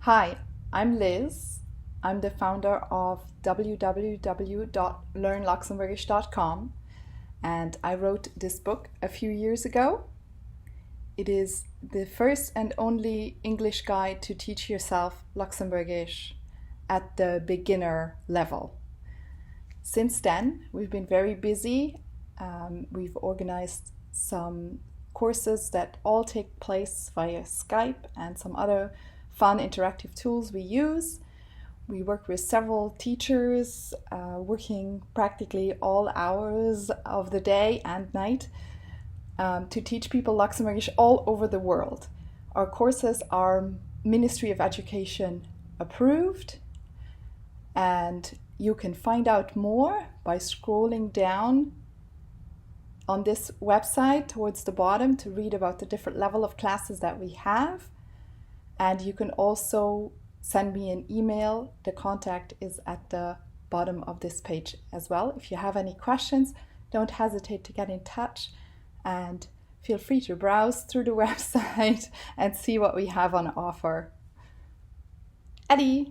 Hi, I'm Liz. I'm the founder of www.learnluxembourgish.com, and I wrote this book a few years ago. It is the first and only English guide to teach yourself Luxembourgish at the beginner level. Since then, we've been very busy. We've organized some courses that all take place via Skype and some other fun interactive tools we use. We work with several teachers, working practically all hours of the day and night to teach people Luxembourgish all over the world. Our courses are Ministry of Education approved, and you can find out more by scrolling down on this website towards the bottom to read about the different level of classes that we have. And you can also send me an email. The contact is at the bottom of this page as well. If you have any questions, don't hesitate to get in touch and feel free to browse through the website and see what we have on offer. Allez!